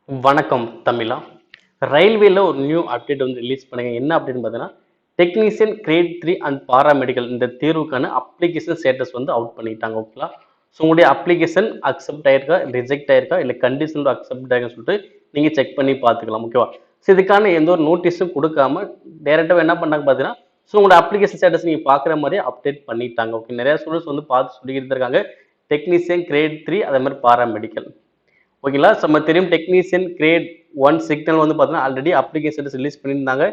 வணக்கம் தமிழா. ரயில்வேல ஒரு நியூ அப்டேட் வந்து ரிலீஸ் பண்ணுங்க. என்ன அப்படின்னு பார்த்தீங்கன்னா, டெக்னீசியன் கிரேட் 3 அண்ட் பாராமெடிக்கல் இந்த தேர்வுக்கான அப்ளிகேஷன் ஸ்டேட்டஸ் வந்து அவுட் பண்ணிட்டாங்க. ஓகேங்களா? ஸோ உங்களுடைய அப்ளிகேஷன் அக்செப்ட் ஆயிருக்கா, ரிஜெக்ட் ஆயிருக்கா, இல்லை கண்டிஷன் அக்செப்ட் ஆயிருக்கான்னு சொல்லிட்டு நீங்க செக் பண்ணி பார்த்துக்கலாம். ஓகேவா? ஸோ இதுக்கான எந்த ஒரு நோட்டீஸும் கொடுக்காம டைரக்டாக என்ன பண்ணாங்க பார்த்தீங்கன்னா, ஸோ உங்களோட அப்ளிகேஷன் ஸ்டேட்டஸ் நீங்க பார்க்குற மாதிரி அப்டேட் பண்ணிட்டாங்க. ஓகே, நிறைய ஸ்டூடெண்ட்ஸ் வந்து பார்த்து சொல்லிக்கிட்டு இருக்காங்க. டெக்னீசியன் கிரேட் 3 அதே மாதிரி பாராமெடிக்கல். ஓகேங்களா? நம்ம தெரியும் டெக்னீசியன் கிரேட் 1 சிக்னல் வந்து பார்த்தீங்கன்னா ஆல்ரெடி அப்ளிகேஷன் ஸ்டேட்டஸ் ரிலீஸ் பண்ணியிருந்தாங்க.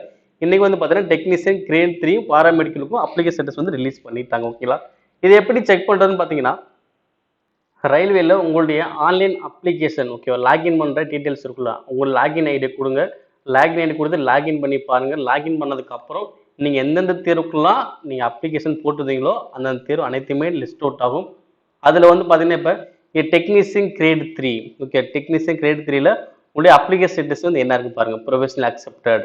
இன்னைக்கு வந்து பார்த்தீங்கன்னா டெக்னீசியன் கிரேட் 3 பாராமெடிக்கலுக்கும் அப்ளிகேஷன் ஸ்டேட்டஸ் வந்து ரிலீஸ் பண்ணிட்டாங்க. ஓகேங்களா? இது எப்படி செக் பண்றதுன்னு பார்த்தீங்கன்னா, ரயில்வேல உங்களுடைய ஆன்லைன் அப்ளிகேஷன் ஓகேவா, லாகின் பண்ற டீடைல்ஸ் இருக்குல்ல, உங்க லாகின் ஐடி கொடுங்க. லாகின் ஐடி கொடுத்து லாகின் பண்ணி பாருங்க. லாகின் பண்ணதுக்கு அப்புறம் நீங்க எந்தெந்த தேர்வுக்கெல்லாம் நீங்க அப்ளிகேஷன் போட்டிருந்தீங்களோ அந்தந்த தேர்வு அனைத்துமே லிஸ்ட் அவுட் ஆகும். அதுல வந்து பாத்தீங்கன்னா இப்ப technician grade 3 okay, technician grade 3ல உங்களுடைய அப்ளிகேஷன் ஸ்டேட்டஸ் வந்து என்ன இருக்கு பாருங்க. Professional accepted.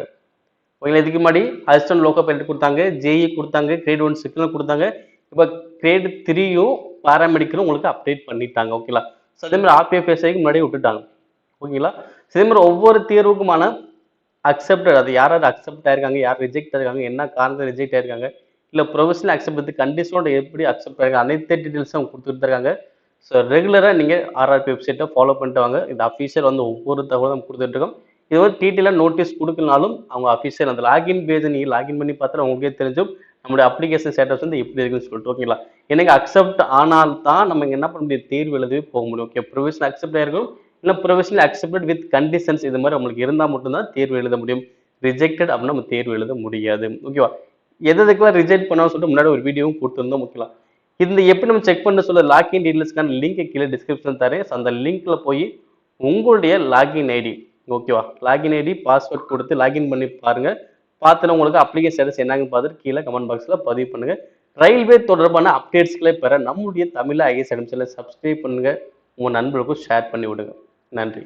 ஓகேங்களா? இதுக்கு முன்னாடி அசிஸ்டன்ட் லோக்கோ பைலட் கொடுத்தாங்க, ஜேஇ கொடுத்தாங்க, கிரேட் 1 சிக்னல் கொடுத்தாங்க. இப்போ கிரேட் 3யும் பாராமெடிக்கலும் உங்களுக்கு அப்டேட் பண்ணிட்டாங்க. ஓகேங்களா? ஸோ அதே மாதிரி ஆர்பிஎஃப்எஸ்ஐக்கு முன்னாடி விட்டுட்டாங்க. ஓகேங்களா? ஸோ இதே மாதிரி ஒவ்வொரு தேர்வுக்குமான அக்செப்டட், அது யார் யார் அக்செப்ட் ஆயிருக்காங்க, யார் ரிஜெக்ட் ஆயிருக்காங்க, என்ன காரணத்தை ரிஜெக்ட் ஆயிருக்காங்க, இல்லை ப்ரொஃபஷனல் அக்செப்ட் கண்டிஷனோட எப்படி அக்செப்ட் ஆயிருக்காங்க, அனைத்து டீட்டெயில்ஸும் அவங்க கொடுத்துட்டு இருக்காங்க. ஸோ ரெகுலராக நீங்கள் ஆர்ஆர்பி வெப்சைட்டை ஃபாலோ பண்ணிட்டு வாங்க. இந்த அஃபீஷியல் வந்து ஒவ்வொரு தகவலும் நம்ம கொடுத்துட்டு இருக்கோம். இது வந்து டீட்டெயிலாக நோட்டீஸ் கொடுக்கலனாலும் அவங்க அஃபீஷியல் அந்த லாகின் பேஜ் நீங்கள் லாகின் பண்ணி பார்த்தா உங்களுக்கே தெரிஞ்சும் நம்மளுடைய அப்ளிகேஷன் ஸ்டேட்டஸ் வந்து எப்படி இருக்குன்னு சொல்லிட்டு. ஓகேங்களா? எனக்கு அக்செப்ட் ஆனால் தான் நம்ம இங்க என்ன பண்ண முடியும், தேர்வு எழுதவே போக முடியும். ஓகே, ப்ரொவிஷனல் அக்செப்ட் ஆயிருக்கும், இல்லை ப்ரொவிஷனல் அக்செப்டட் வித் கண்டிஷன்ஸ் இது மாதிரி உங்களுக்கு இருந்தால் மட்டும்தான் தேர்வு எழுத முடியும். ரிஜெக்டட் அப்படின்னா நம்ம தேர்வு எழுத முடியாது. ஓகேவா? எதுக்கெல்லாம் ரிஜெக்ட் பண்ணாலும் சொல்லிட்டு முன்னாடி ஒரு வீடியோவும் கொடுத்துருந்தோம். ஓகேங்களா? இந்த எப்படி நம்ம செக் பண்ண சொல்ல லாகின் டீடைல்ஸ்க்கான லிங்க் கீழே டிஸ்கிரிப்ஷன் தரேன். So, அந்த லிங்க்ல போய் உங்களுடைய லாகின் ஐடி ஓகேவா, லாகின் ஐடி பாஸ்வேர்ட் கொடுத்து லாகின் பண்ணி பாருங்க. பார்த்துட்டு உங்களுக்கு அப்ளிகேஷன் ஸ்டேட்டஸ் என்னன்னு பார்த்துட்டு கீழே கமெண்ட் பாக்ஸ்ல பதிவு பண்ணுங்க. ரயில்வே தொடர்பான அப்டேட்ஸ்களை பெற நம்முடைய தமிழ் ஐஏஎஸ் அகாடமி சேனலை சப்ஸ்கிரைப் பண்ணுங்க. உங்க நண்பர்களுக்கும் ஷேர் பண்ணி விடுங்க. நன்றி.